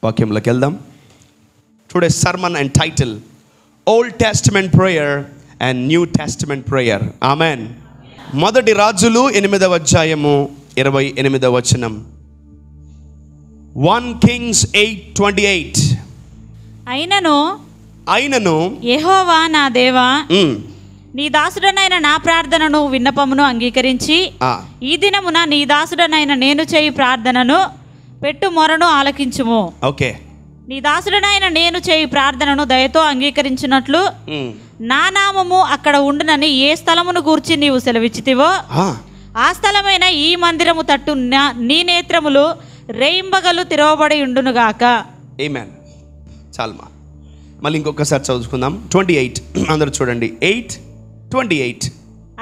వాక్యంలోకి వెళ్దాం. Today sermon and title old Testament prayer and new Testament prayer. Amen. మొదటి రాజులు 8వ అధ్యాయము 28వ వచనం. 1 Kings 8:28. అయినను యెహోవా నా దేవా, నీ దాసుడనైన నా ప్రార్థనను విన్నపమును అంగీకరించి ఈ దినమున నీ దాసుడనైన నేను చేయు ప్రార్థనను పెట్టు మొరను ఆలకించుము. ఓకే. నీ దాసుడనైన నేను చేయు ప్రార్థనను దయతో అంగీకరించినట్లు నా నామము అక్కడ ఉండునని ఏ స్థలమును గూర్చి నీవు సెలవిచ్చితివో ఆ స్థలమైన ఈ మందిరము తట్టు నీ నేత్రములు రేయింబగలు తెరవబడి ఉండునుగాక. ఆమేన్. చాలుమా, మళ్ళీ ఇంకొకసారి చదువుకుందాం. 28 అందరూ చూడండి. 8:28.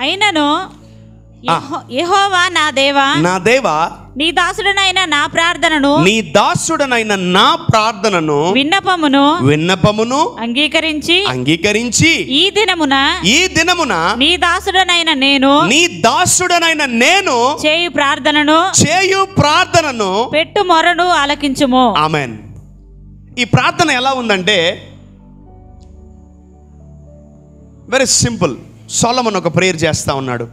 అయినను యెహోవా నా దేవా, నీ దాసుడనైన నా ప్రార్థనను విన్నపమును అంగీకరించి ఈ దినమున నీ దాసుడనైన నేను చేయు ప్రార్థనను పెట్టు మొరను ఆలకించుము. ఆమేన్. ఈ ప్రార్థన ఎలా ఉందంటే వెరీ సింపుల్. సొలొమన్ ఒక ప్రేయర్ చేస్తా ఉన్నాడు.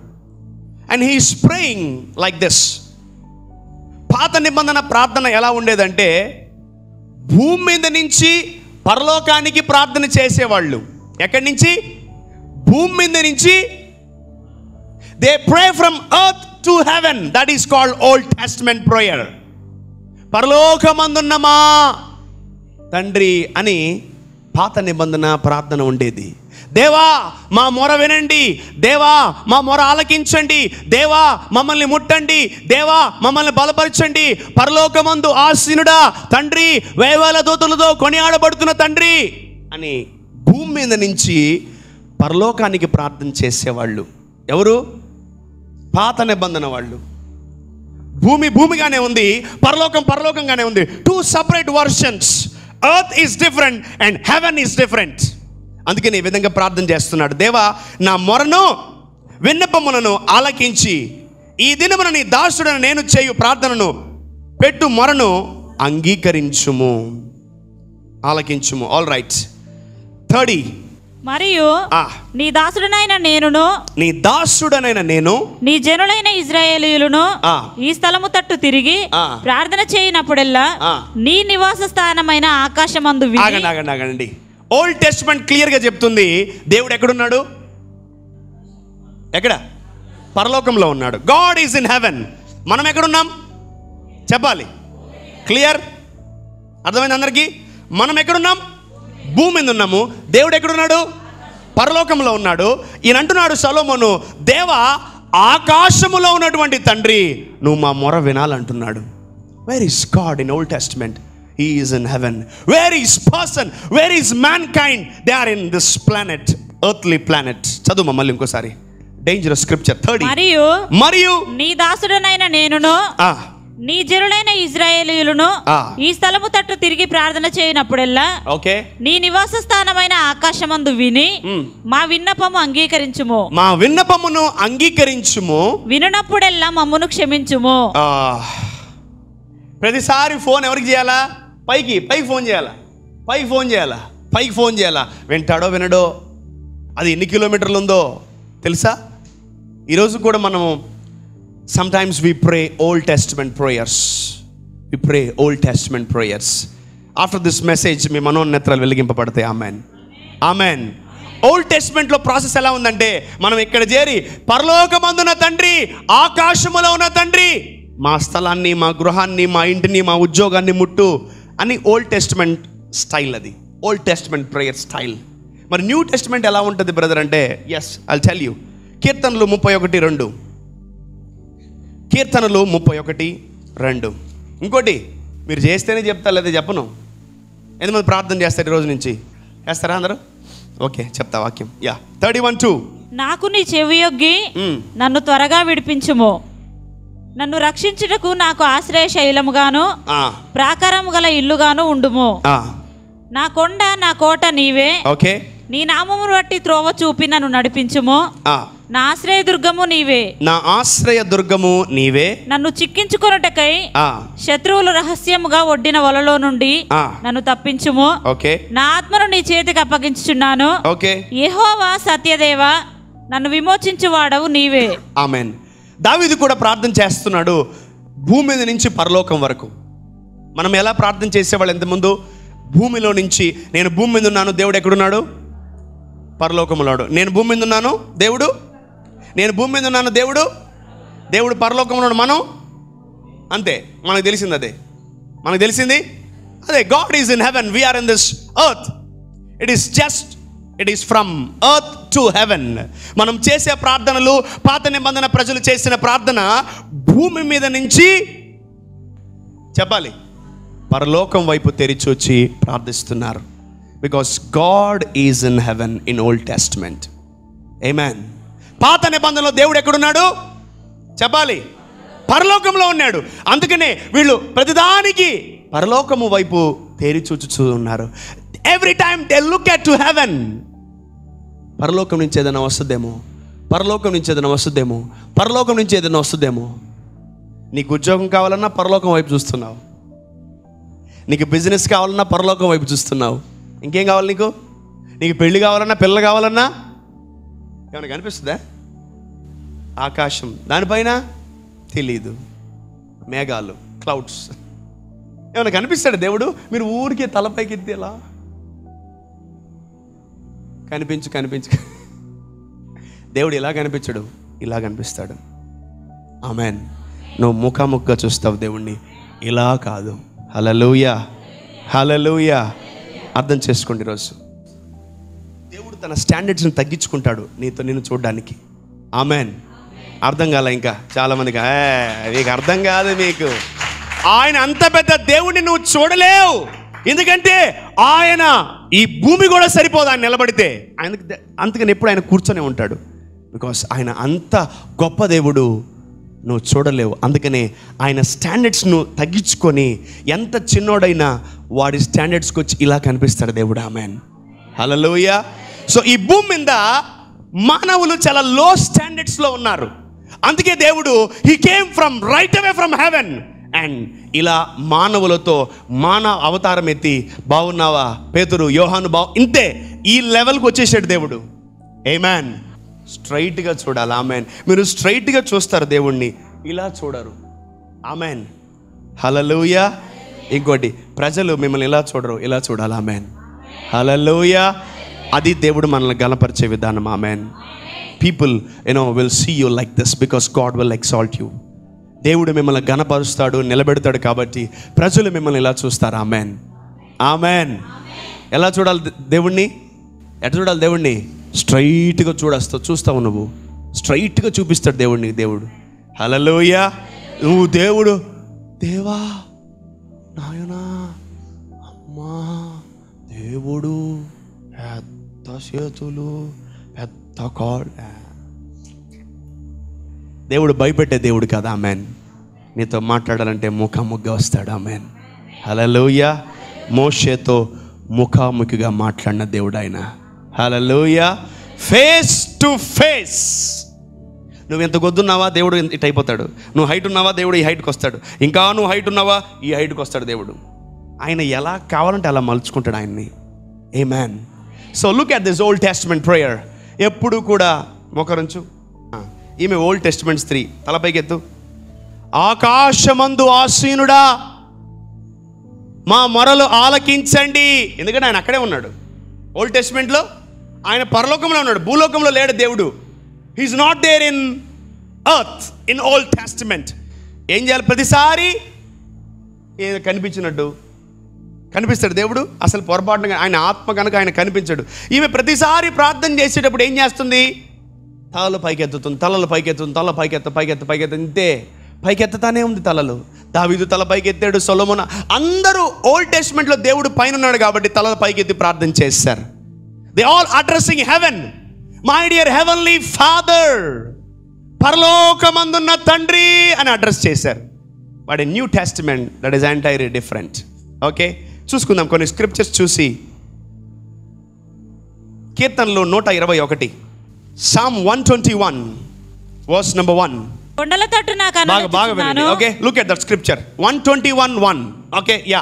And he is praying like this. పాత నిబంధన ప్రార్థన ఎలా ఉండేదంటే భూమి మీద నుంచి పరలోకానికి ప్రార్థన చేసేవాళ్ళు. ఎక్కడి నుంచి? భూమి మీద నుంచి. They pray from earth to haven. That is called old Testament prayer. పరలోకమందున్న మా తండ్రి అని పాత నిబంధన ప్రార్థన ఉండేది. దేవా మా మొర వినండి, దేవా మా మొర ఆలకించండి, దేవా మమ్మల్ని ముట్టండి, దేవా మమ్మల్ని బలపరచండి, పరలోకమందు ఆసీనుడా తండ్రి, వేవేల దూతలతో కొనియాడబడుతున్న తండ్రి అని భూమి మీద నుంచి పరలోకానికి ప్రార్థన చేసేవాళ్ళు. ఎవరు? పాత నిబంధన వాళ్ళు. భూమి భూమిగానే ఉంది, పరలోకం పరలోకంగానే ఉంది. 2 separate versions. Earth is different and heaven is different. అందుకని ఈ విధంగా ప్రార్థన చేస్తున్నాడు. దేవా నా మొరను విన్నపములను ఆలకించి ఈ దినమున నీ దాసుడని నేను చేయు ప్రార్థనను పెట్టు మొరను అంగీకరించుము, ఆలకించుము. All right. 30. మరియు నీ దాసుడనైన నేను నీ జనులైన ఇశ్రాయేలీయులను ఈ స్థలము తట్టు తిరిగి ప్రార్థన చేయనప్పుడెల్లా నీ నివాస స్థానమైన ఆకాశమందు. ఆగండి. ఓల్డ్ టెస్టమెంట్ క్లియర్ గా చెప్తుంది దేవుడు ఎక్కడున్నాడు? ఎక్కడ? పరలోకంలో ఉన్నాడు. God is in haven. మనం ఎక్కడున్నాం చెప్పాలి. క్లియర్? అర్థమైంది అందరికీ? మనం ఎక్కడున్నాం? భూమి మీద ఉన్నాము. దేవుడు ఎక్కడున్నాడు? పరలోకంలో ఉన్నాడు. ఈయన అంటున్నాడు సొలొమోను, దేవా ఆకాశములో ఉన్నటువంటి తండ్రి నువ్వు మా మొర వినాలంటున్నాడు. Where is God in Old Testament? He is in heaven. Where is person? Where is mankind? They are in this planet, earthly planet. చదువు మళ్ళీ ఇంకోసారి. Dangerous scripture. 30. మరియు నీ దాసుడనైన నేనును నీ జనులైన ఇశ్రాయేలీయులను ఈ స్థలము తట్టు తిరిగి ప్రార్థన చేయనప్పుడెల్లా నీ నివాస స్థానమైన ఆకాశమందు విని మా విన్నపము అంగీకరించుము. మా విన్నపమును అంగీకరించుము. వినునప్పుడెల్లా మమ్మును క్షమించుము. ప్రతిసారి ఫోన్ ఎవరికి చేయాలా? పైకి ఫోన్ చేయాలా? పైకి ఫోన్ చేయాలా? వింటాడో వినడో? అది ఎన్ని కిలోమీటర్లు ఉందో తెలుసా? ఈరోజు కూడా మనము sometimes we pray Old Testament prayers. After this message మీ మనోనేత్రాలు వెలిగింపబడతాయి. ఆమెన్. ఓల్డ్ టెస్టమెంట్ లో ప్రాసెస్ ఎలా ఉందంటే మనం ఇక్కడ చేరి పరలోకమందున్న తండ్రి, ఆకాశములో ఉన్న తండ్రి, మా స్థలాన్ని, మా గృహాన్ని, మా ఇంటిని, మా ఉద్యోగాన్ని ముట్టు అని ఓల్డ్ టెస్టమెంట్ స్టైల్. అది ఓల్డ్ టెస్టమెంట్ ప్రేయర్ స్టైల్. మరి న్యూ టెస్టమెంట్ ఎలా ఉంటుంది బ్రదర్ అంటే, ఎస్ ఐల్ టెల్ యూ. కీర్తనలు 31:2. కీర్తనలు 31:2. ఇంకోటి మీరు చేస్తేనే చెప్తా, లేదా చెప్పను. ఎంతమంది ప్రార్థన చేస్తారు ఈరోజు నుంచి? చేస్తారా అందరూ? ఓకే, చెప్తా వాక్యం. 31:2. నాకు నీ చెవియొగ్గి నన్ను త్వరగా విడిపించుము. నన్ను రక్షించుటకు నాకు ఆశ్రయ శైలముగాను ప్రాకారము గల ఇల్లుగాను ఉండుము. నా కొండ నా కోట నీవే. ఓకే. నీ నామమును బట్టి త్రోవ చూపి నన్ను నడిపించుము. నా ఆశ్రయదుర్గము నీవే. నా ఆశ్రయదుర్గము నీవే. నన్ను చిక్కించుకొనుటకై శత్రువులు రహస్యముగా ఒడ్డిన వలలో నుండి నన్ను తప్పించుము. ఓకే. నా ఆత్మను నీ చేతికి అప్పగించుచున్నాను. ఓకే. యెహోవా సత్యదేవా, నన్ను విమోచించు వాడవు నీవే. ఆమేన్. దావీదు కూడా ప్రార్థన చేస్తున్నాడు భూమి మీద నుంచి పరలోకం వరకు. మనం ఎలా ప్రార్థన చేసేవాళ్ళు ఎంతమంది? భూమిలో నుంచి నేను భూమి మీద ఉన్నాను, దేవుడు ఎక్కడున్నాడు? పరలోకంలో. నేను భూమి మీద ఉన్నాను, దేవుడు. నేను భూమి మీద ఉన్నాను, దేవుడు. దేవుడు పరలోకంలో, మనం అంతే. మనకు తెలిసింది అదే. మనకు తెలిసింది అదే. God is in heaven, we are in this earth. It is from earth to heaven. మనం చేసే ప్రార్థనలు, పాత నిబంధన ప్రజలు చేసిన ప్రార్థన భూమి మీద నుంచి చెప్పాలి పరలోకం వైపు తెరిచి వచ్చి ప్రార్థిస్తున్నారు. Because God is in heaven in Old Testament. Amen. పాత నిబంధనలో దేవుడు ఎక్కడున్నాడు చెప్పాలి? పరలోకంలో ఉన్నాడు. అందుకనే వీళ్ళు ప్రతిదానికి పరలోకము వైపు తేరి చూచుచూ ఉన్నారు. Every time they look at to heaven. పరలోకం నుంచి ఏదైనా వస్తుందేమో, పరలోకం నుంచి ఏదైనా వస్తుందేమో, పరలోకం నుంచి ఏదైనా వస్తుందేమో. నీకు ఉద్యోగం కావాలన్నా పరలోకం వైపు చూస్తున్నావు. నీకు బిజినెస్ కావాలన్నా పరలోకం వైపు చూస్తున్నావు. ఇంకేం కావాలి నీకు? నీకు పెళ్లి కావాలన్నా, పిల్లలు కావాలన్నా ఏమైనా కనిపిస్తుందా? ఆకాశం, దానిపైన తెలీదు మేఘాలు, క్లౌడ్స్. ఏమైనా కనిపిస్తాడు దేవుడు? మీరు ఊరికే తలపైకి ఎత్తేలా కనిపించు. దేవుడు ఇలా కనిపించడు, ఇలా కనిపిస్తాడు. ఆమేన్. నువ్వు ముఖాముఖిగా చూస్తావు దేవుణ్ణి, ఇలా కాదు. హల్లెలూయా, హల్లెలూయా. అర్థం చేసుకోండి. ఈరోజు దేవుడు తన స్టాండర్డ్స్ని తగ్గించుకుంటాడు నిన్ను చూడడానికి. ఆమేన్. అర్థం కాల ఇంకా చాలామందికి, మీకు అర్థం కాదు. మీకు ఆయన అంత పెద్ద దేవుడిని నువ్వు చూడలేవు. ఎందుకంటే ఆయన ఈ భూమి కూడా సరిపోదు ఆయన నిలబడితే. అందుకని ఎప్పుడు ఆయన కూర్చొని ఉంటాడు. బికాస్ ఆయన అంత గొప్ప దేవుడు, నువ్వు చూడలేవు. అందుకనే ఆయన స్టాండర్డ్స్ను తగ్గించుకొని ఎంత చిన్నోడైనా వాడి స్టాండర్డ్స్కి వచ్చి ఇలా కనిపిస్తాడు దేవుడు. ఆమేన్. హల్లెలూయా. సో ఈ భూమి మీద మానవులు చాలా లో స్టాండర్డ్స్లో ఉన్నారు. అందుకే దేవుడు he came from right away from heaven and ఇలా మానవులతో మానవ అవతారం ఎత్తి, బాగున్నావా పేతురు, యోహాను, ఇంతే ఈ లెవెల్కి వచ్చేసాడు దేవుడు. ఆమేన్. స్ట్రైట్గా చూడాలి. ఆమేన్. మీరు స్ట్రైట్గా చూస్తారు దేవుణ్ణి, ఇలా చూడరు. ఆమేన్. హల్లెలూయా. ఇంకోటి, ప్రజలు మిమ్మల్ని ఇలా చూడరు, ఇలా చూడాలి. ఆమేన్. హల్లెలూయా. అది దేవుడు మనల్ని గణపరిచే విధానం. Amen. People will see you like this because God will exalt you. దేవుడు మిమ్మల్ని గణపరుస్తాడు, నిలబెడతాడు. కాబట్టి ప్రజలు మిమ్మల్ని ఇలా చూస్తారు. ఆమేన్. ఆమేన్. ఎలా చూడాలి దేవుణ్ణి? ఎట్లా చూడాలి దేవుణ్ణి? స్ట్రైట్గా చూస్తావు నువ్వు. స్ట్రైట్గా చూపిస్తాడు దేవుడిని దేవుడు. హల్లెలూయా. నువ్వు దేవుడు, దేవా, నాయనా, అమ్మా, దేవుడు, పెద్ద చేతులు, పెద్ద కాళ్ళ. దేవుడు భయపెట్టే దేవుడు కదా. ఆమేన్. నీతో మాట్లాడాలంటే ముఖాముఖిగా వస్తాడు. ఆమేన్. హల్లెలూయా. మోషేతో ముఖాముఖిగా మాట్లాడిన దేవుడు ఆయన. హల్లెలూయా. Face to face. నువ్వు ఎంత గొద్దున్నావా, దేవుడు ఇట్ అయిపోతాడు. నువ్వు హైట్ ఉన్నావా, దేవుడు ఈ హైట్కి వస్తాడు. ఇంకా నువ్వు హైట్ ఉన్నావా, ఈ హైట్కి వస్తాడు దేవుడు. ఆయన ఎలా కావాలంటే అలా మలుచుకుంటాడు ఆయన్ని. Amen. So look at this Old Testament prayer. ఎప్పుడు కూడా మోకరించు. ఈమె ఓల్డ్ టెస్టమెంట్ స్త్రీ. తలపైకి ఎత్తు. ఆకాశమందు ఆసీనుడా, మా మొరలు ఆలకించండి. ఎందుకంటే ఆయన అక్కడే ఉన్నాడు. ఓల్డ్ టెస్టమెంట్లో ఆయన పరలోకంలో ఉన్నాడు, భూలోకంలో లేడు దేవుడు. He is not there in earth in Old Testament. ఏం చేయాలి? ప్రతిసారి కనిపించినట్టు కనిపిస్తాడు దేవుడు. అసలు పొరపాటున ఆయన ఆత్మ కనుక ఆయన కనిపించాడు. ఈమె ప్రతిసారి ప్రార్థన చేసేటప్పుడు ఏం చేస్తుంది? తలలు పైకెత్తుతుంది, తలలు పైకెత్తుతుంది, తల పైకెత్త ఇంతే పైకెత్తుతానే ఉంది తలలు. దావీదు తల పైకెత్తాడు, సొలొమోను, అందరూ ఓల్డ్ టెస్టమెంట్లో దేవుడు పైన ఉన్నాడు కాబట్టి తలల పైకెత్తి ప్రార్థన చేశారు. They all addressing heaven. My dear heavenly father, పరలోకమందున్న తండ్రి అని అడ్రస్ చేశారు. But in New Testament that is entirely different. Okay, చూసుకుందాం కొన్ని స్క్రిప్చర్స్ చూసి. కీర్తనలు 121, Psalm 121 verse number 1. కొండల తట్టు నాకు బాగా వినండి. Okay, look at that scripture. 121:1. Okay, yeah.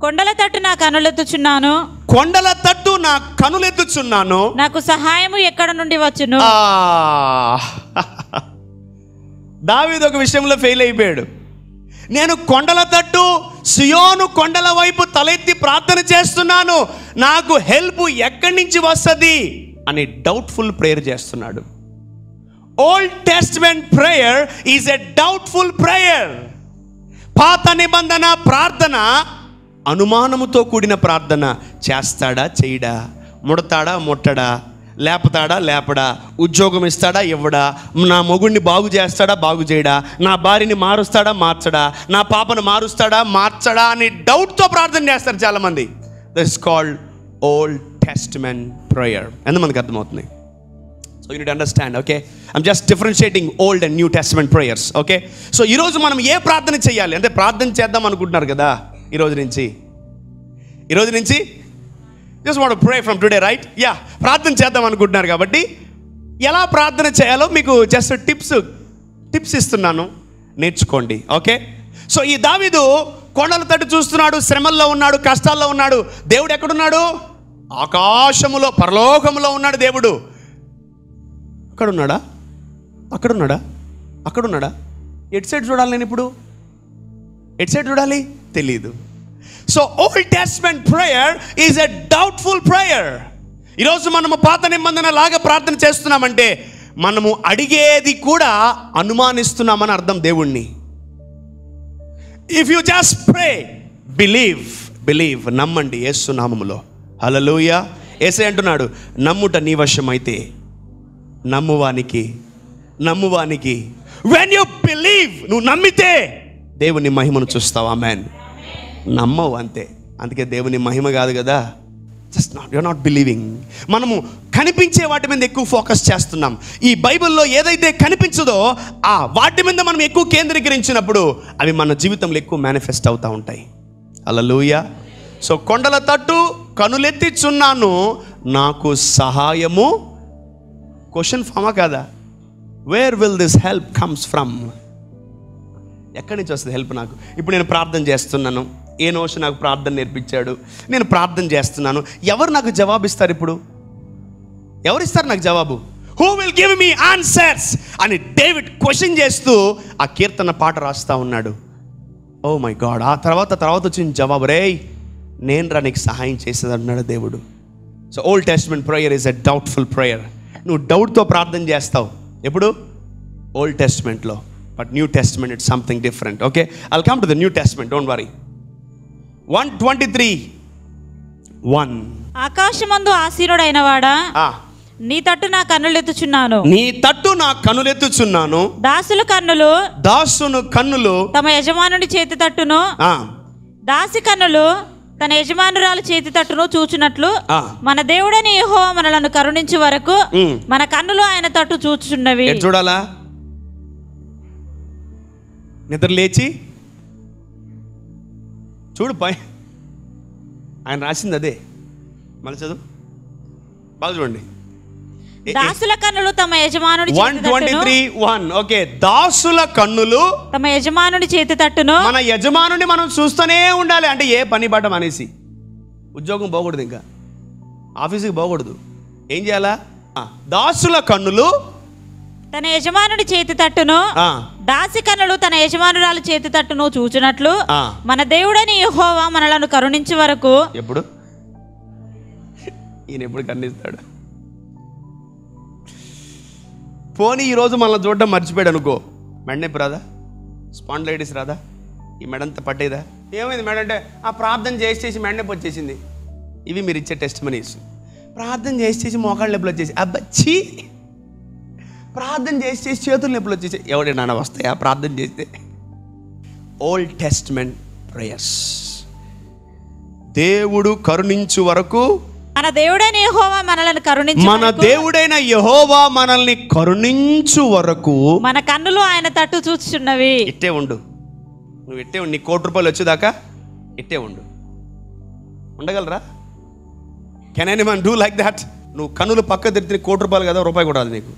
కొండల తట్టు నా కనులెత్తుచున్నాను, కొండల తట్టు నా కనులెత్తుచున్నాను, నాకు సహాయము ఎక్కడ నుండి వచ్చును. దావీదు ఒక విషయంలో ఫెయిల్ అయిపోయాడు. నేను కొండల తట్టు సియోను కొండల వైపు తలెత్తి ప్రార్థన చేస్తున్నాను, నాకు హెల్ప్ ఎక్కడి నుంచి వస్తుంది అని డౌట్ఫుల్ ప్రేయర్ చేస్తున్నాడు. Old Testament prayer is a doubtful prayer. పాత నిబంధన ప్రార్థన అనుమానముతో కూడిన ప్రార్థన. చేస్తాడా చేయడా, ముడతాడా ముట్టడా, లేపతాడా లేపడా, ఉద్యోగం ఇస్తాడా ఇవ్వడా, నా మొగుడిని బాగు చేస్తాడా బాగు చేయడా, నా భార్యని మారుస్తాడా మార్చడా, నా పాపను మారుస్తాడా మార్చడా అని డౌట్తో ప్రార్థన చేస్తారు చాలామంది. This called old Testament prayer. ఎంతమందికి అర్థమవుతుంది? So you need understand. Okay, I'm just differentiating old and new Testament prayers. Okay, so ఈరోజు మనం ఏ ప్రార్థన చేయాలి అంటే, ప్రార్థన చేద్దాం అనుకుంటున్నారు కదా ఈరోజు నుంచి just want to pray from today, right? Yeah, ప్రార్థన చేద్దాం అనుకుంటున్నారు కాబట్టి ఎలా ప్రార్థన చేయాలో మీకు జస్ట్ టిప్స్ ఇస్తున్నాను, నేర్చుకోండి. ఓకే, సో ఈ దావీదు కొండల తట్టు చూస్తున్నాడు, శ్రమల్లో ఉన్నాడు, కష్టాల్లో ఉన్నాడు. దేవుడు ఎక్కడున్నాడు? ఆకాశములో, పరలోకములో ఉన్నాడు దేవుడు. అక్కడున్నాడా? ఎటు సైడ్ చూడాలి నేను ఇప్పుడు? ఎటు సైడ్ చూడాలి తెలీదు. So Old Testament prayer is a doubtful prayer. ఈరోజు మనము పాత నిబంధన లాగా ప్రార్థన చేస్తున్నామంటే మనము అడిగేది కూడా అనుమానిస్తున్నామని అర్థం దేవుణ్ణి. If you just pray, believe, నమ్మండి యేసు నామములో. హల్లెలూయా. యేసయ్య అంటున్నాడు, నమ్ముట నీ వశం అయితే నమ్మువానికి. వెన్ యు బిలీవ్, నువ్వు నమ్మితే దేవుని మహిమను చూస్తావు. ఆమేన్. నమ్మవు అంతే. అందుకే దేవుని మహిమ కాదు కదా. You are not believing. మనము కనిపించే వాటి మీద ఎక్కువ ఫోకస్ చేస్తున్నాం. ఈ బైబిల్లో ఏదైతే కనిపించదో ఆ వాటి మీద మనం ఎక్కువ కేంద్రీకరించినప్పుడు అవి మన జీవితంలో ఎక్కువ మేనిఫెస్ట్ అవుతూ ఉంటాయి. హల్లెలూయా. సో కొండల తట్టు కనులెత్తిచున్నాను, నాకు సహాయము. క్వశ్చన్ ఫామా కాదా? Where will this help comes from? ఎక్కడి నుంచి వస్తుంది హెల్ప్ నాకు? ఇప్పుడు నేను ప్రార్థన చేస్తున్నాను, ఏ నోష నాకు ప్రార్థన నేర్పించాడు, నేను ప్రార్థన చేస్తున్నాను. ఎవరు నాకు జవాబు ఇస్తారు? ఇప్పుడు ఎవరు ఇస్తారు నాకు జవాబు? Who will give me answers అని డేవిడ్ క్వశ్చన్ చేస్తూ ఆ కీర్తన పాట రాస్తా ఉన్నాడు. Oh my God. ఆ తర్వాత వచ్చిన జవాబు, రే నేను రా నీకు సహాయం చేసేది అన్నాడు దేవుడు. So Old Testament prayer is a doubtful prayer. నువ్వు డౌట్తో ప్రార్థన చేస్తావు ఎప్పుడు? ఓల్డ్ టెస్టమెంట్లో. But New Testament it's something different. Okay, I'll come to the New Testament, don't worry. 1:23. ఆకాశమందు ఆసీనుడైన వాడా, నీ తట్టు నా కన్నులెత్తుచున్నాను. దాసును కన్నులు తమ యజమానుని చేతి తట్టును, దాసి కన్నులు తన యజమానురాలు చేతి తట్టును చూచున్నట్లు మన దేవుడని యెహోవా మనలను కరుణించు వరకు మన కన్నులు ఆయన తట్టు చూచుచున్నవి. చూడాలా? నిద్ర లేచి చూడు పై, ఆయన రాసింది అదే. మళ్ళీ చదువు, బాగా చూడండి. దాసుల కన్నులు తమ యజమానుని 1:23:1. ఓకే, దాసుల కన్నులు తమ యజమానుని చేతి తట్టును. మన యజమానుని మనం చూస్తూనే ఉండాలి. అంటే ఏ పని బాట మానేసి, ఉద్యోగం పోకూడదు, ఇంకా ఆఫీస్కి పోకూడదు. ఏం చేయాలా? దాసుల కన్నులు తన యజమానుడి చేతి తట్టును, దాసి కన్నులు తన యజమానురాలు చేతి తట్టును చూచున్నట్లు మన దేవుడని యెహోవా మనలను కరుణించే వరకు. ఎప్పుడు ఈయన ఎప్పుడు కరుణిస్తాడు? పోనీ ఈరోజు మనల్ని చూడటం మర్చిపోయాడు అనుకో, మెడనొప్పి రాదా? స్పాండిలైటిస్ రాదా? ఈ మెడంతా పట్టేదా? ఏమైంది మెడ అంటే, ఆ ప్రార్థన చేసి మెడనొప్పి వచ్చేసింది. ఇవి మీరు ఇచ్చే టెస్ట్ మనీస్. ప్రార్థన చేసి మోకాళ్ళ నొప్పులు వచ్చేసి, అబ్బచ్చి ప్రార్థన చేసి చేతుల నొప్పులు వచ్చేసి. ఎవడైనా వస్తాయా ప్రార్థన చేస్తే? Old testament prayers. దేవుడు కరుణించు వరకు, మన దేవుడైన యెహోవా మనల్ని కరుణించు వరకు మన కన్నులు ఆయన తట్టు చూచుచున్నవి. ఇట్టే ఉండు, నువ్వు ఇట్టే ఉండు. నీ ₹1,00,00,000 వచ్చేదాకా ఇట్టే ఉండగలరా? Can anyone do like that? నువ్వు కన్నులు పక్క తిరిగి ₹1,00,00,000 కదా, రూపాయి కూడా రాదు నీకు.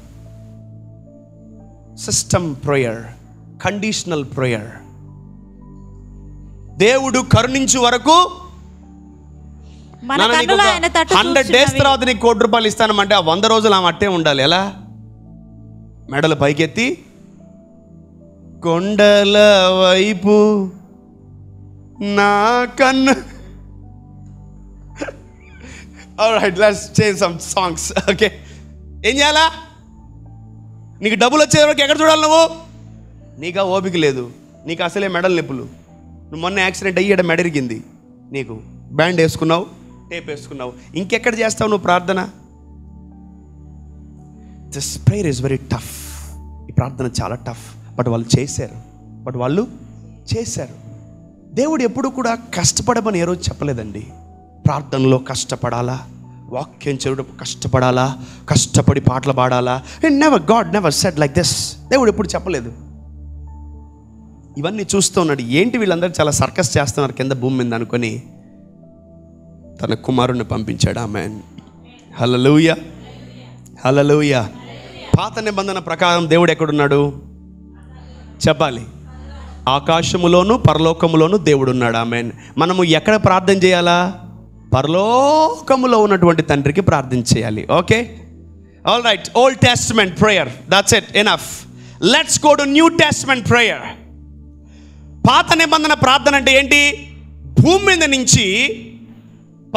System prayer, conditional prayer. దేవుడు కరుణించు వరకు 100 days తర్వాత నీకు ₹1,00,00,000 ఇస్తానమంటే ఆ 100 రోజులు ఆమె అట్టే ఉండాలి. ఎలా? మెడలు పైకెత్తి కొండల వైపు నా కన్ను. Alright, let's change some songs. Okay, ఏం చేయాలా? నీకు డబ్బులు వచ్చే వరకు ఎక్కడ చూడాలి నువ్వు? నీకు ఆ ఓపిక లేదు, నీకు అసలే మెడలు నొప్పులు. నువ్వు మొన్న యాక్సిడెంట్ అయ్యి మెడ ఇరిగింది, నీకు బ్యాండ్ వేసుకున్నావు, టేప్ వేసుకున్నావు, ఇంకెక్కడ చేస్తావు నువ్వు ప్రార్థన? This prayer is very tough. ఈ ప్రార్థన చాలా టఫ్. బట్ వాళ్ళు చేశారు. దేవుడు ఎప్పుడు కూడా కష్టపడమని ఏ రోజు చెప్పలేదండి. ప్రార్థనలో కష్టపడాలా, వాక్యం చేయడం కష్టపడాలా, కష్టపడి పాటలు పాడాలా. God never said like this. దేవుడు ఎప్పుడు చెప్పలేదు. ఇవన్నీ చూస్తూ ఉన్నాడు. ఏంటి వీళ్ళందరూ చాలా సర్కస్ చేస్తున్నారు కింద భూమి మీద అనుకొని తన కుమారుణ్ణి పంపించాడు. ఆమేన్, హల్లెలూయా, హల్లెలూయా. పాత నిబంధన ప్రకారం దేవుడు ఎక్కడున్నాడు చెప్పాలి? ఆకాశములోను పరలోకములోను దేవుడు ఉన్నాడు. ఆమేన్. మనము ఎక్కడ ప్రార్థన చేయాలా? పరలోకములో ఉన్నటువంటి తండ్రికి ప్రార్థన చేయాలి. Okay, all right. Old Testament prayer, that's it, enough. Let's go to New Testament prayer. పాత నిబంధన ప్రార్థన అంటే ఏంటి? భూమి మీద నుంచి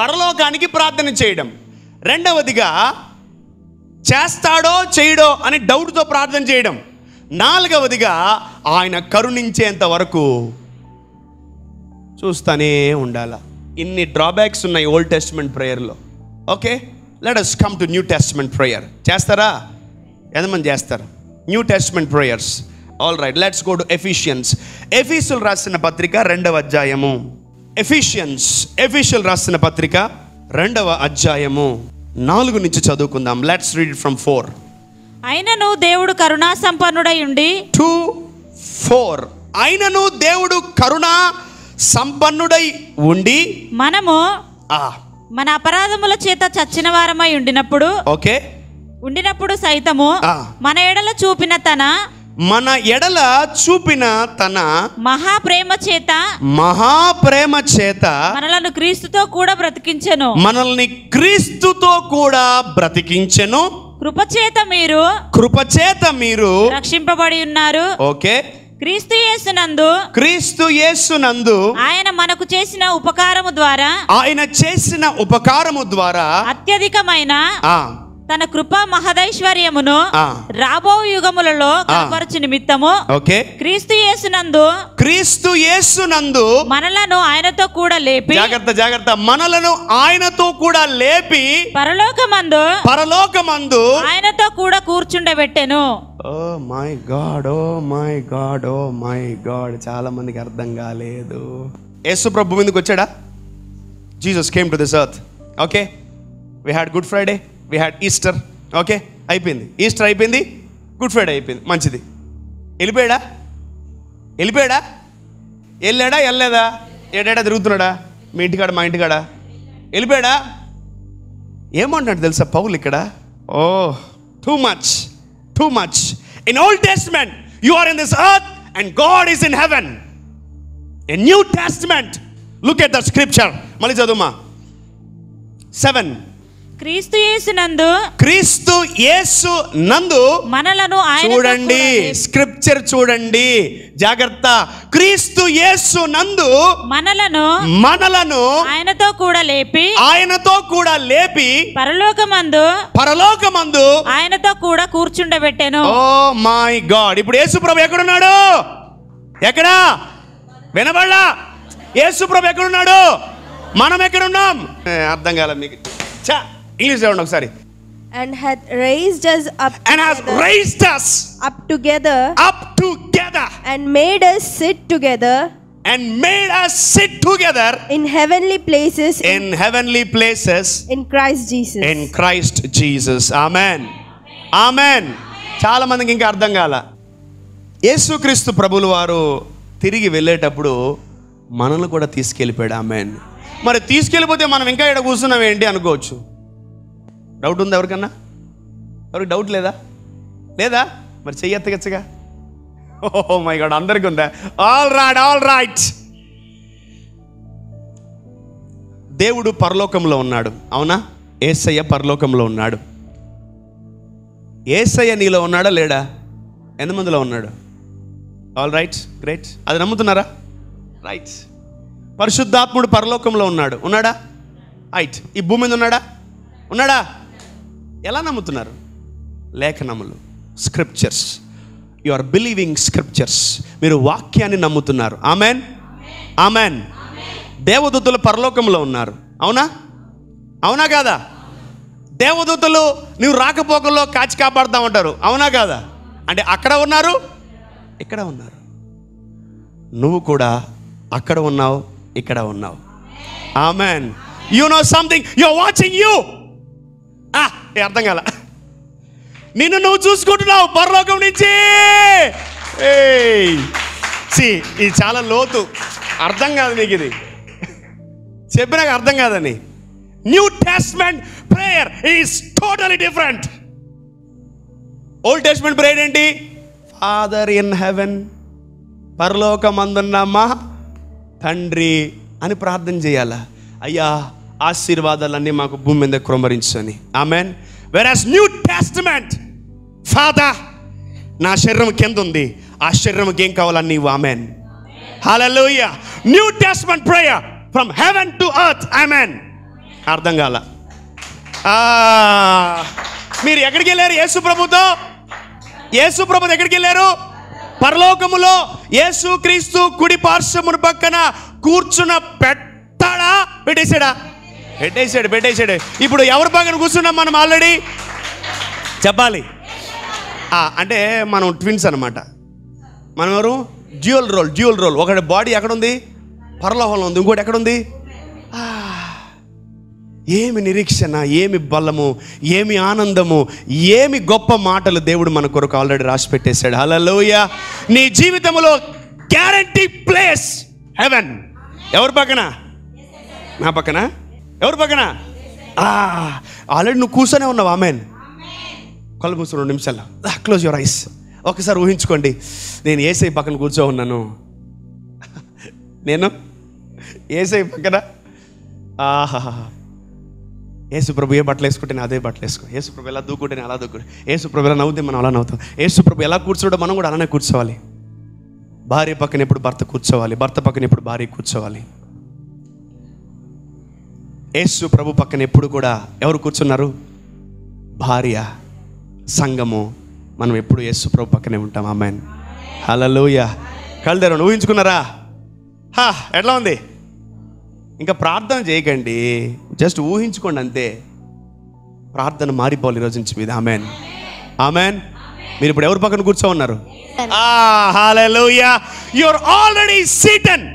పరలోకానికి ప్రార్థన చేయడం. రెండవదిగా చేస్తాడో చేయడో అని డౌట్తో ప్రార్థన చేయడం. నాలుగవదిగా ఆయన కరుణించేంత వరకు చూస్తూనే ఉండాల. ఇన్ని డ్రాబ్యాక్స్ ఉన్నాయి ఓల్డ్ టెస్టమెంట్ ప్రేయర్లో. Okay, let us come to New Testament prayer. చేస్తారా? ఎంతమంది చేస్తారు New Testament prayers? All right, let's go to Ephesians. ఎఫీసులు రాసిన పత్రిక 2వ అధ్యాయము. ఎఫీషియల్ రాసిన పత్రిక 2వ అధ్యాయము 4 నుంచి చదువుకుందాం. Let's read from 4. అయినను దేవుడు కరుణా సంపన్నుడై ఉండి 2:4. అయినను దేవుడు కరుణా సంపన్నుడై ఉండి మనము మన అపరాధముల చేత చచ్చిన వారమై ఉండినప్పుడు సైతము మన ఎడల చూపిన తన మహాప్రేమ చేత మనల్ని క్రీస్తుతో కూడా బ్రతికించెను. కృపచేత మీరు రక్షింపబడి ఉన్నారు. ఓకే, క్రీస్తు యేసునందు ఆయన మనకు చేసిన ఉపకారము ద్వారా అత్యధికమైన తన కృపా మహదైశ్వర్యమును రాబో యుగములలో కనపరచు నిమిత్తము క్రీస్తు యేసునందు మనలను ఆయనతో కూడా లేపి, జాగ్రత్త, మనలను ఆయనతో కూడా లేపి పరలోకమందు ఆయనతో కూడా కూర్చుండబెట్టెను. ఓ మై గాడ్, చాలా మందికి అర్థం కాలేదు. యేసు ప్రభు మీదకి వచ్చాడా? Jesus came to this earth. Okay, we had Good Friday, we had Easter. Okay, అయిపోయింది. ఈస్టర్ అయిపోయింది, గుడ్ ఫ్రైడే అయిపోయింది, మంచిది. వెళ్ళిపోయాడా? వెళ్ళలేదా? ఏడాడా తిరుగుతున్నాడా? మీ ఇంటికాడ మా ఇంటికాడ వెళ్ళిపోయాడా? ఏమంటున్నాడు తెలుసా పౌలు ఇక్కడ? Oh, too much. In Old Testament you are in this earth and God is in heaven. In New Testament look at the scripture. మళ్ళీ చదువుమా. 7. క్రీస్తు యేసునందు మనలను చూడండి, స్క్రిప్చర్ చూడండి, జాగ్రత్త. క్రీస్తు యేసునందు మనలను ఆయనతో కూడా లేపి పరలోకమందు ఆయనతో కూడా కూర్చుండబెట్టెను. ఓ మై గాడ్. ఇప్పుడు యేసు ప్రభు ఎక్కడున్నాడు? ఎక్కడా వినబడలా? యేసు ప్రభు ఎక్కడున్నాడు? మనం ఎక్కడున్నాం? అర్థం కాలే మీకు. ఇంగ్లీష్ చూడండి ఒకసారి. And hath raised us up together and made us sit together in heavenly places in Christ Jesus. Amen. చాలా మందికి ఇంకా అర్థం కాల. యేసుక్రీస్తు ప్రభువుల వారు తిరిగి వెళ్ళేటప్పుడు మనల్ని కూడా తీసుకెళ్ళిపోయాడు. ఆమేన్. మరి తీసుకెళ్ళిపోతే మనం ఇంకా ఇక్కడ కూర్చున్నాం ఏంటి అనుకోవచ్చు. డౌట్ ఉందా ఎవరికన్నా? ఎవరికి డౌట్ లేదా? లేదా? మరి చెయ్యెత్తగచ్చగా. ఓ మై గాడ్, అందరికీ ఉందా? All right. దేవుడు పరలోకంలో ఉన్నాడు, అవునా? యేసయ్య పరలోకంలో ఉన్నాడు. యేసయ్య నీలో ఉన్నాడా లేడా? ఎంతమందిలో ఉన్నాడు? All right, great. అది నమ్ముతున్నారా? రైట్. పరిశుద్ధాత్ముడు పరలోకంలో ఉన్నాడు, ఉన్నాడా? రైట్. ఈ భూమి మీద ఉన్నాడా? ఎలా నమ్ముతున్నారు? లేఖనములు, scriptures. You are believing scriptures. మీరు వాక్యాన్ని నమ్ముతున్నారు. Amen, amen. దేవదూతలు పరలోకంలో ఉన్నారు, అవునా కాదా? దేవదూతలు నువ్వు రాకపోకల్లో కాచి కాపాడుతూ ఉంటారు, అవునా కాదా? అంటే అక్కడ ఉన్నారు, ఇక్కడ ఉన్నారు. నువ్వు కూడా అక్కడ ఉన్నావు, ఇక్కడ ఉన్నావు. Amen. You know something, you are watching you. అర్థం కాల. నిన్ను నువ్వు చూసుకుంటున్నావు పరలోకం నుంచి. ఇది చాలా లోతు. అర్థం కాదు నీకు, ఇది చెప్పినాక అర్థం కాదని. New Testament prayer is totally different. Old Testament prayer ఏంటి? ఫాదర్ ఇన్ హెవెన్, పరలోకమందున్న మా తండ్రి అని ప్రార్థన చేయాలా? అయ్యా, ఆశీర్వాదాలన్నీ మాకు భూమి మీద కుమ్మరించని. ఆమెన్. వెరాస్ న్యూ టెస్టమెంట్, ఫాదర్ నా శరీరం కింద ఉంది, ఆ శరీరంకి ఏం కావాలని నీవు. Amen, hallelujah. New Testament prayer from heaven to earth. Amen. అర్థం కాల. మీరు ఎక్కడికి వెళ్ళారు? యేసు ప్రభుతో ఎక్కడికి వెళ్ళారు? పరలోకములో యేసు క్రీస్తు కుడి పార్శ్వమును పక్కన కూర్చున్న పెట్టేశాడా? పెట్టేశాడు. ఇప్పుడు ఎవరి పక్కన కూర్చున్నాం మనం? ఆల్రెడీ చెప్పాలి. అంటే మనం ట్విన్స్ అనమాట. మనం ఎవరు? Dual role. ఒకటి బాడీ ఎక్కడుంది? పరలోకంలో ఉంది, ఇంకోటి ఎక్కడుంది? ఏమి నిరీక్షణ, ఏమి బలము, ఏమి ఆనందము, ఏమి గొప్ప మాటలు దేవుడు మన కొరకు ఆల్రెడీ రాసి పెట్టేశాడు. హల్లెలూయా. నీ జీవితంలో గ్యారంటీ ప్లేస్ హెవెన్. ఎవరి పక్కన? నా పక్కన. ఎవరి పక్కన? ఆల్రెడీ నువ్వు కూర్చొనే ఉన్నావు. ఆమెన్. కళ్ళు మూసు 2 నిమిషాలు. Close your eyes. ఒకసారి ఊహించుకోండి, నేను యేసయ్య పక్కన కూర్చో ఉన్నాను. నేను యేసయ్య పక్కన. యేసు ప్రభు ఏ బట్టలు వేసుకుంటే నేను అదే బట్టలు వేసుకో. యేసు ప్రభు ఎలా దూకుంటే నేను అలా దూకుంటే. యేసు ప్రభు ఎలా నవ్వుతే మనం అలా నవ్వుతాం. యేసు ప్రభు ఎలా కూర్చోవడం మనం కూడా అలానే కూర్చోవాలి. భార్య పక్కన ఎప్పుడు భర్త కూర్చోవాలి, భర్త పక్కన ఎప్పుడు భార్య కూర్చోవాలి. యేసు ప్రభు పక్కన ఎప్పుడు కూడా ఎవరు కూర్చున్నారు? భార్య, సంఘము. మనం ఎప్పుడు యేసు ప్రభు పక్కనే ఉంటాం. ఆమెన్, హల్లెలూయా. కళ్ళు తెరవండి. ఊహించుకున్నారా? ఎట్లా ఉంది? ఇంకా ప్రార్థన చేయకండి, జస్ట్ ఊహించుకోండి అంతే. ప్రార్థన మారిపోవాలి ఈరోజు నుంచి మీద. Amen, amen. మీరు ఇప్పుడు ఎవరి పక్కన కూర్చో ఉన్నారు? Hallelujah. You are already seated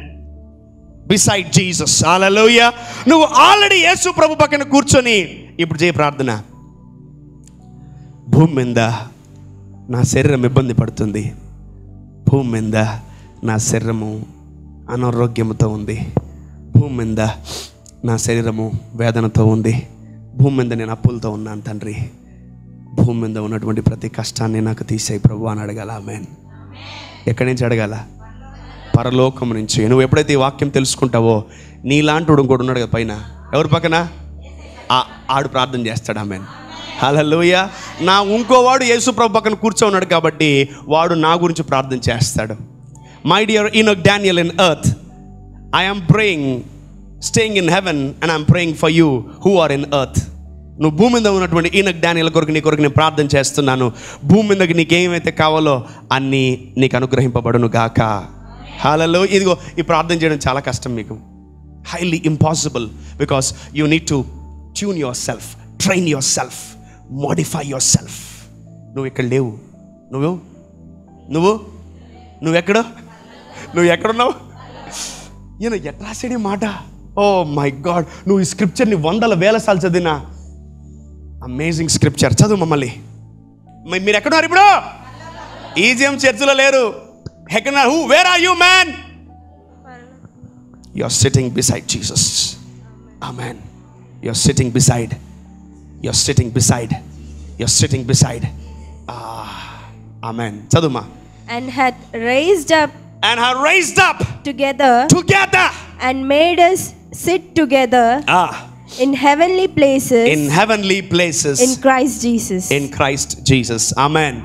beside Jesus. Hallelujah. నువ్వు ఆల్రెడీ యేసు ప్రభు పక్కన కూర్చొని ఇప్పుడు చేయ ప్రార్థన. భూమి మీద నా శరీరం ఇబ్బంది పడుతుంది, భూమి మీద నా శరీరము అనారోగ్యంతో ఉంది, భూమి మీద నా శరీరము వేదనతో ఉంది, భూమి మీద నేను అప్పులతో ఉన్నాను తండ్రి, భూమి మీద ఉన్నటువంటి ప్రతి కష్టాన్ని నాకు తీసేయి ప్రభు అని అడగాల. ఆమెన్. ఎక్కడి నుంచి అడగాల? పరలోకం నుంచి. నువ్వు ఎప్పుడైతే ఈ వాక్యం తెలుసుకుంటావో నీలాంటి ఇంకోటి ఉన్నాడు కదా పైన, ఎవరి పక్కన? ఆడు ప్రార్థన చేస్తాడు. ఆమెన్, హల్లెలూయా. నా ఇంకోవాడు యేసు ప్రభు పక్కన కూర్చో ఉన్నాడు కాబట్టి వాడు నా గురించి ప్రార్థన చేస్తాడు. My dear Enoch Daniel in earth, I am praying staying in heaven and I'm praying for you who are in earth. నువ్వు భూమి మీద ఉన్నటువంటి ఈనోక్ డానియల్ కొరకు నీ కొరకు నేను ప్రార్థన చేస్తున్నాను. భూమి మీదకి నీకేమైతే కావాలో అన్నీ నీకు అనుగ్రహింపబడును గాక. హల్లెలూయా. ఇదిగో ఈ ప్రార్థన చేయడం చాలా కష్టం మీకు, highly impossible, because you need to tune yourself, train yourself, modify yourself. నువ్వు ఇక్కడ లేవు. నువ్వు ఎక్కడున్నావు? ఈయన ఎట్లా రాసాడు మాట? Oh my God. నువ్వు ఈ స్క్రిప్చర్ని 100,000 సార్లు చదివినా, అమేజింగ్ స్క్రిప్చర్. చదువు మమ్మల్ని. మీరు ఎక్కడున్నారు ఇప్పుడు? ఈజిఎం చర్చిలో లేరు. ఎక్కడున్నారు? Where are you man? You are sitting beside Jesus. Amen. You are sitting beside You're sitting beside. You're sitting beside. Amen. చదువుమా. And hath raised up together and made us sit together in heavenly places in Christ Jesus. Amen.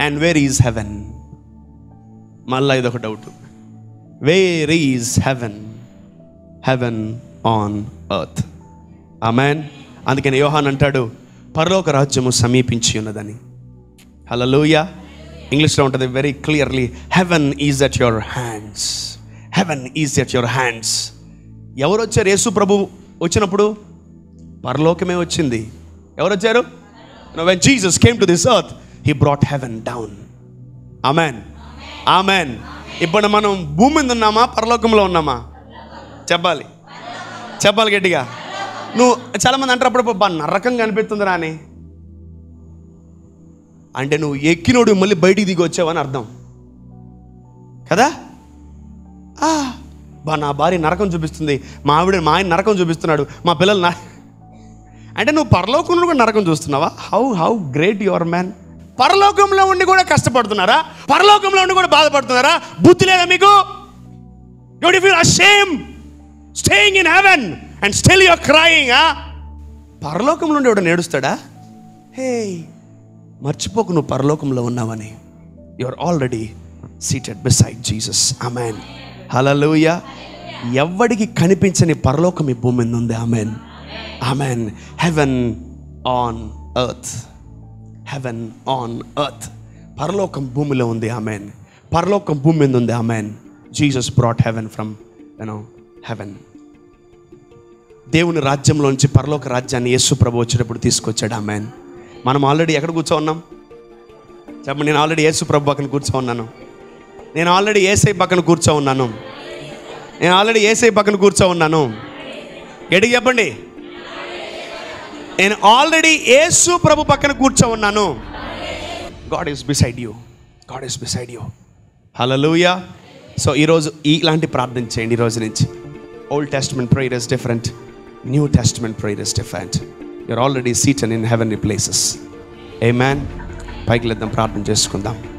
And where is heaven? మళ్ళా ఇదొక doubt. Where is heaven? Heaven on earth. Amen. అందుకని యోహాన్ అంటాడు పరలోక రాజ్యము సమీపించి ఉన్నదని. హల్లెలూయా. ఇంగ్లీష్లో ఉంటుంది very clearly, heaven is at your hands. Heaven is at your hands. ఎవరు వచ్చారు యేసు ప్రభు వచ్చినప్పుడు? పరలోకమే వచ్చింది. ఎవరు వచ్చారు? when Jesus came to this earth, he brought heaven down. Amen. Amen. ఇప్పుడు మనం భూమి మీద ఉన్నామా, పరలోకంలో ఉన్నామా? చెప్పాలి గట్టిగా. నువ్వు చాలామంది అంటారు అప్పుడు నరకంగా అనిపిస్తుందిరా అని. అంటే నువ్వు ఎక్కినోడు మళ్ళీ బయటికి దిగి వచ్చావని అర్థం కదా. నా భార్య నరకం చూపిస్తుంది, మా ఆయన నరకం చూపిస్తున్నాడు, మా పిల్లలు అంటే నువ్వు పరలోకంలో కూడా నరకం చూస్తున్నావా? How great your man. పరలోకంలో ఉండి కూడా కష్టపడుతున్నారా? పరలోకంలో ఉండి కూడా బాధపడుతున్నారా? బుద్ధి లేదా మీకు? You feel ashamed staying in heaven and still you are crying. పరలోకంలో ఉండి ఎవడో నేడుస్తాడా? హే, మర్చిపోకు నువ్వు పరలోకంలో ఉన్నావని. You are already seated beside Jesus. Amen. Hallelujah. ఎవ్వడికి కనిపించని పరలోకం ఈ భూమి మీద ఉంది. Amen. Amen. Heaven on earth. Heaven on earth. పరలోకం భూమిలో ఉంది. ఆమెన్. పరలోకం భూమి మీద ఉంది. Amen. Jesus brought heaven from heaven. దేవుని రాజ్యంలోంచి పరలోక రాజ్యాన్ని యేసు ప్రభు వచ్చేటప్పుడు తీసుకొచ్చాడు. ఆమెన్. మనం ఆల్రెడీ ఎక్కడ కూర్చో ఉన్నాం చెప్పండి. నేను ఆల్రెడీ యేసు ప్రభు పక్కన కూర్చో ఉన్నాను. నేను ఆల్రెడీ యేసై పక్కన కూర్చో ఉన్నాను. ఎడికి చెప్పండి. నేను ఆల్రెడీ యేసు ప్రభు పక్కన కూర్చో ఉన్నాను. God is beside you. Hallelujah. So ఈరోజు ఇలాంటి ప్రార్థన చేయండి. ఈరోజు నుంచి old Testament prayer is different, new Testament prayer is different. You're already seated in heavenly places. Amen. పైకి లేద్దాం, ప్రార్థన చేసుకుందాం.